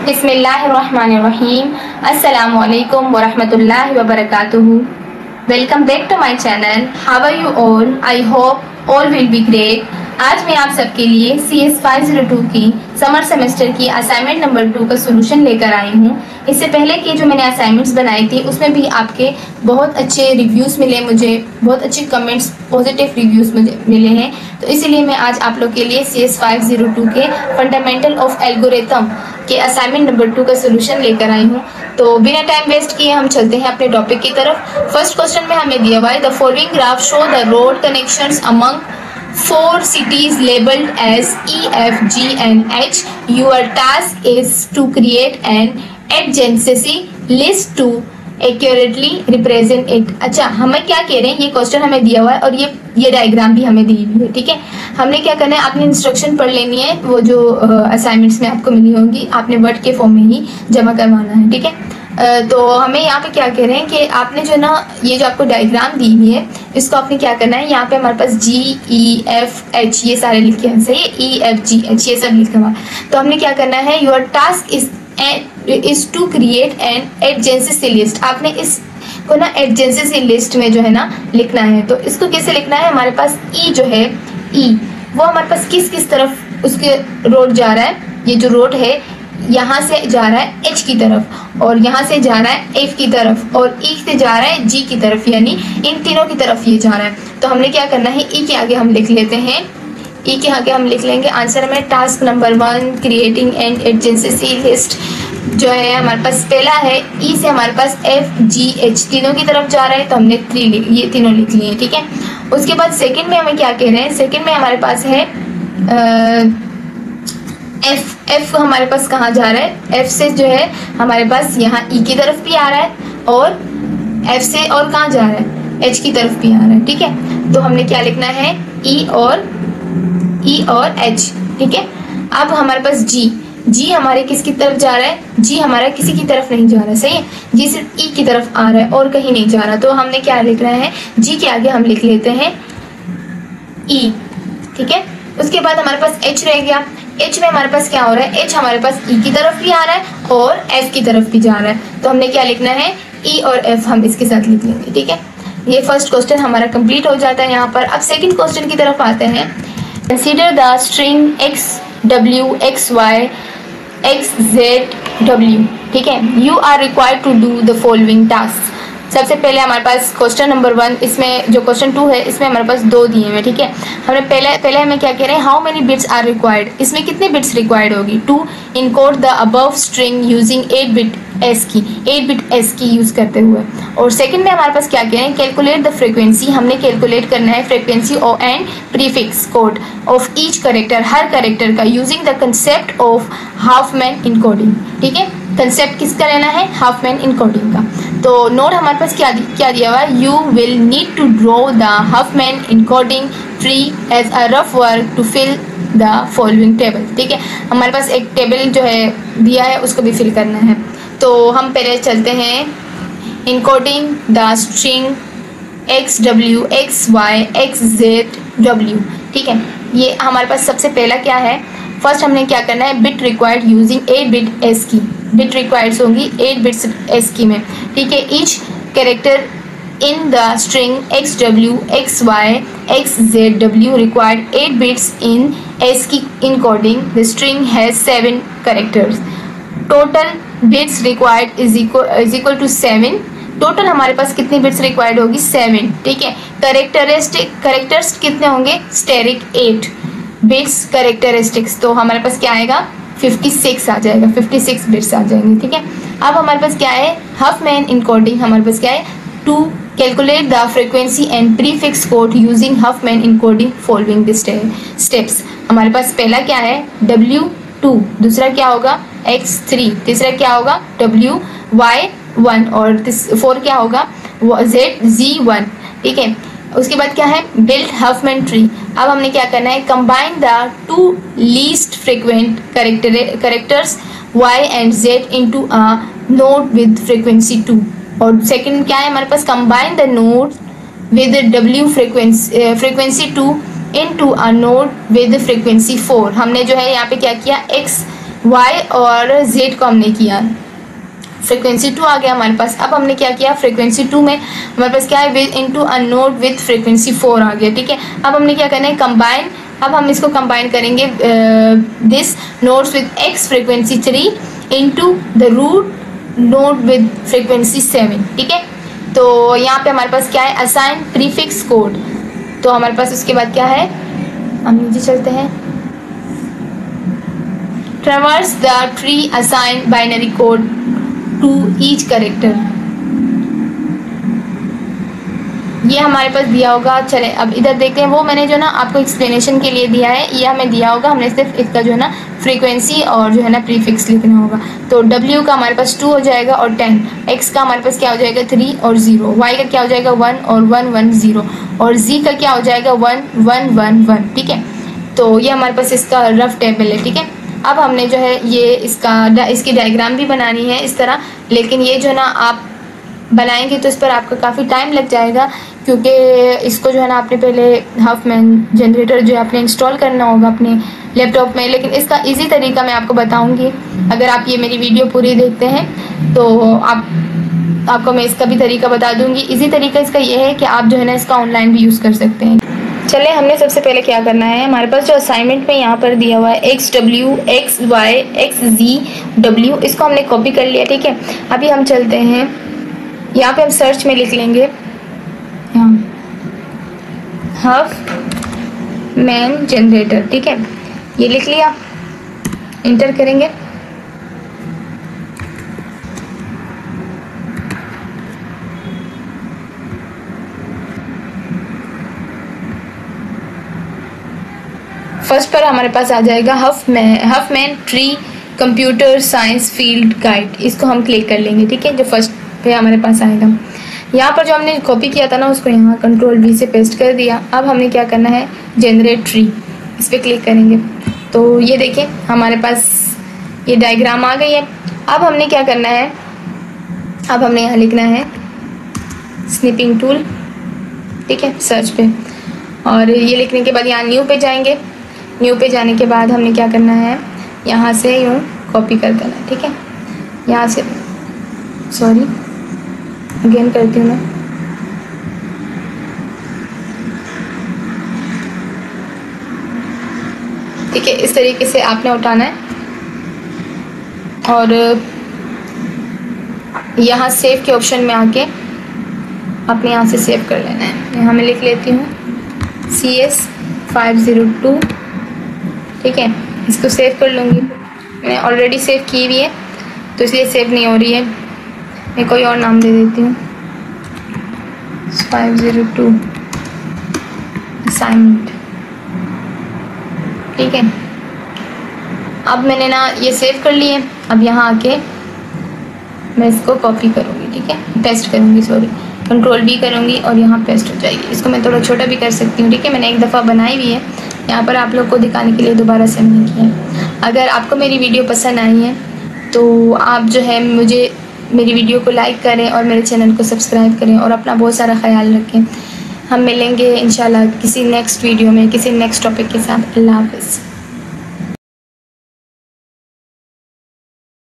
बिस्मिल्लाहिर्रहमानिर्रहीम। अस्सलामु अलैकुम वरहमतुल्लाहि वबरकातुहू। Welcome back to my channel. How are you all? I hope all will be great. आज मैं आप सबके लिए CS 502 की समर सेमेस्टर की असाइनमेंट नंबर 2 का सोल्यूशन लेकर आई हूँ। इससे पहले की जो मैंने असाइनमेंट्स बनाई थी उसमें भी आपके बहुत अच्छे रिव्यूज़ मिले, मुझे बहुत अच्छे कमेंट्स, पॉजिटिव रिव्यूज़ मुझे मिले हैं। तो इसीलिए मैं आज आप लोग के लिए CS 502 के फंडामेंटल ऑफ एल्गोरिथम के असाइनमेंट नंबर 2 का सोल्यूशन लेकर आई हूँ। तो बिना टाइम वेस्ट किए हम चलते हैं अपने टॉपिक की तरफ। फर्स्ट क्वेश्चन में हमें दिया हुआ है the following graph show the road connections among 4 cities labeled as E, F, G and H. Your task is to create an adjacency list to accurately represent it. अच्छा, हमें क्या कह रहे हैं, ये क्वेश्चन हमें दिया हुआ है और ये डायग्राम भी हमें दी हुई है। ठीक है, हमने क्या करना है, आपने इंस्ट्रक्शन पढ़ लेनी है, वो जो असाइनमेंट्स में आपको मिली होंगी आपने वर्ड के फॉर्म में ही जमा करवाना है। ठीक है, तो हमें यहाँ पे क्या कह रहे हैं कि आपने जो ना ये जो आपको डायग्राम दी हुई है इसको आपने क्या करना है, यहाँ पे हमारे पास G, E, F, H ये सारे लिखे हैं, सही है, E, F, G, H ये सब लिखा हुआ। तो हमने क्या करना है, your task is to create an adjacency list. आपने इसको ना एडजेंसी लिस्ट में जो है ना लिखना है। तो इसको कैसे लिखना है, हमारे पास E जो है, E वो हमारे पास किस तरफ उसके रोड जा रहा है, ये जो रोड है यहाँ से जा रहा है H की तरफ और यहाँ से जा रहा है F की तरफ और E से जा रहा है G की तरफ, यानी इन तीनों की तरफ ये जा रहा है। तो हमने क्या करना है, E के आगे हम लिख लेते हैं, E के आगे हम लिख लेंगे आंसर में task number 1 creating an adjacency list जो है हमारे पास पहला है E से हमारे पास F, G, H तीनों की तरफ जा रहा है, तो हमने ये तीनों लिख लिए। ठीक है, उसके बाद सेकेंड में हमें क्या कह रहे हैं, सेकेंड में हमारे पास है F हमारे पास कहाँ जा रहा है, F से जो है हमारे पास यहाँ E की तरफ भी आ रहा है और F से और कहाँ जा रहा है, H की तरफ भी आ रहा है। ठीक है, तो हमने क्या लिखना है, E और H। ठीक है, अब हमारे पास G हमारे किसकी तरफ जा रहा है, G हमारा किसी की तरफ नहीं जा रहा है, सही है, G सिर्फ E की तरफ आ रहा है और कहीं नहीं जा रहा। तो हमने क्या लिख रहा है, G के आगे हम लिख लेते हैं E। ठीक है, उसके बाद हमारे पास H रह गया। H में हमारे पास क्या हो रहा है, H हमारे पास E की तरफ भी आ रहा है और F की तरफ भी जा रहा है। तो हमने क्या लिखना है, E और F हम इसके साथ लिख लेंगे। ठीक है, ये फर्स्ट क्वेश्चन हमारा कंप्लीट हो जाता है यहाँ पर। अब सेकंड क्वेश्चन की तरफ आते हैं। Consider the string x w x y x z w। ठीक है, you are required to do the following task. सबसे पहले हमारे पास क्वेश्चन नंबर 1, इसमें जो क्वेश्चन 2 है इसमें हमारे पास 2 दिए हैं। ठीक है, हमने पहले हमें क्या कह रहे हैं, how many bits are required, इसमें कितने बिट्स रिक्वायर्ड होगी, to encode the above string using 8 bits की यूज करते हुए। और सेकंड में हमारे पास क्या कह रहे हैं, कैलकुलेट द फ्रीक्वेंसी, हमने कैलकुलेट करना है frequency and prefix code of each character, हर करेक्टर का, using the concept of Huffman encoding. ठीक है, कंसेप्ट किसका लेना है, हाफमैन इनकोडिंग का। तो नोट हमारे पास क्या दिया हुआ है, you will need to draw the Huffman encoding tree as a rough work to fill the following table. ठीक है, हमारे पास एक टेबल जो है दिया है उसको भी फिल करना है। तो हम पहले चलते हैं, encoding the string x w x y x z w। ठीक है, ये हमारे पास सबसे पहला क्या है, फर्स्ट हमने क्या करना है, bit required using 8 bits की, बिट रिक्वायर्ड होंगी 8 बिट्स एस की में। ठीक है, each character in the string x w x y x z w required 8 bits in ASCII encoding. The string has 7 characters. Total bits required is equal to 7. Total हमारे पास कितनी bits required होगी, 7। ठीक है, characters कितने होंगे, steric 8 bits characteristics, तो हमारे पास क्या आएगा, 56 आ जाएगा, 56 बिट्स आ जाएंगे। ठीक है, अब हमारे पास क्या है, हाफमैन इनकोडिंग, हमारे पास क्या है, to calculate the frequency and prefix code using Huffman encoding following the steps. हमारे पास पहला क्या है, W2, दूसरा क्या होगा, X3, तीसरा क्या होगा, WY1 और 4 क्या होगा, Z1। ठीक है, उसके बाद क्या है, बिल्ड हाफमैन ट्री। अब हमने क्या करना है, combine the 2 least frequent characters Y and Z into a node with frequency 2। और सेकंड क्या है हमारे पास, combine the node with W frequency 2 into a node with frequency 4। हमने जो है यहाँ पे क्या किया, X वाई और जेड को हमने किया, फ्रीक्वेंसी 2 आ गया हमारे पास। अब हमने क्या किया, फ्रीक्वेंसी 2 में हमारे पास क्या है, with into a node with frequency 4 आ गया, ठीक है। अब हमने क्या करना है, कंबाइन, अब हम इसको कंबाइन करेंगे this nodes with x frequency 3 into the root node with frequency 7, ठीक है। तो यहाँ पे हमारे पास क्या है, असाइन प्रीफिक्स कोड। तो हमारे पास उसके बाद क्या है, हम नीचे चलते हैं, traverse the tree assign binary code to each character, ये हमारे पास दिया होगा। चले अब इधर देखते हैं, वो मैंने जो ना आपको एक्सप्लेनेशन के लिए दिया है, ये हमें दिया होगा, हमने सिर्फ इसका जो है ना फ्रीक्वेंसी और जो है ना प्रीफिक्स लिखना होगा। तो W का हमारे पास 2 हो जाएगा और 10, X का हमारे पास क्या हो जाएगा 3 और 0, Y का क्या हो जाएगा 1 और 1 1 0 और Z का क्या हो जाएगा 1 1 1 1, ठीक है। तो ये हमारे पास इसका रफ टेबल है, ठीक है। अब हमने जो है ये इसकी डायग्राम भी बनानी है इस तरह, लेकिन ये जो ना आप बनाएंगे तो इस पर आपका काफ़ी टाइम लग जाएगा, क्योंकि इसको जो है ना आपने पहले हफमैन जनरेटर जो है आपने इंस्टॉल करना होगा अपने लैपटॉप में। लेकिन इसका इजी तरीका मैं आपको बताऊंगी, अगर आप ये मेरी वीडियो पूरी देखते हैं तो आपको मैं इसका भी तरीका बता दूंगी। इजी तरीका इसका ये है कि आप जो है ना इसका ऑनलाइन भी यूज़ कर सकते हैं। चले, हमने सबसे पहले क्या करना है, हमारे पास जो असाइनमेंट में यहाँ पर दिया हुआ है XW XY XZ W, इसको हमने कॉपी कर लिया, ठीक है। अभी हम चलते हैं, यहाँ पे हम सर्च में लिख लेंगे हफमैन जनरेटर, ठीक है। ये लिख लिया, इंटर करेंगे। फर्स्ट पर हमारे पास आ जाएगा Huffman tree computer science field guide, इसको हम क्लिक कर लेंगे, ठीक है। जो फर्स्ट पे हमारे पास आएगा, यहाँ पर जो हमने कॉपी किया था ना उसको यहाँ Ctrl+V से पेस्ट कर दिया। अब हमने क्या करना है, जनरेट ट्री, इस पर क्लिक करेंगे तो ये देखें हमारे पास ये डायग्राम आ गई है। अब हमने क्या करना है, अब हमने यहाँ लिखना है स्निपिंग टूल, ठीक है, सर्च पे, और ये लिखने के बाद यहाँ न्यू पे जाएंगे। न्यू पे जाने के बाद हमने क्या करना है, यहाँ से यूँ कॉपी कर देना है, ठीक है। यहाँ से सॉरी अगेन करती हूँ मैं, ठीक है। इस तरीके से आपने उठाना है और यहाँ सेव के ऑप्शन में आके आपने यहाँ से सेव कर लेना है। यहाँ मैं लिख लेती हूँ CS502, ठीक है। इसको सेव कर लूँगी, मैंने ऑलरेडी सेव की हुई है तो इसलिए सेव नहीं हो रही है, मैं कोई और नाम दे देती हूँ 502 असाइनमेंट, ठीक है। अब मैंने ना ये सेव कर लिए। अब यहाँ आके मैं इसको कॉपी करूँगी, ठीक है, पेस्ट करूँगी, सॉरी Ctrl+V करूँगी और यहाँ पेस्ट हो जाएगी। इसको मैं थोड़ा छोटा भी कर सकती हूँ, ठीक है। मैंने एक दफ़ा बनाई हुई है, यहाँ पर आप लोग को दिखाने के लिए दोबारा से मैंने किया है। अगर आपको मेरी वीडियो पसंद आई है तो आप जो है मुझे मेरी वीडियो को लाइक करें और मेरे चैनल को सब्सक्राइब करें और अपना बहुत सारा ख्याल रखें। हम मिलेंगे इंशाल्लाह किसी नेक्स्ट वीडियो में किसी नेक्स्ट टॉपिक के साथ। अल्लाह हाफ़िज़।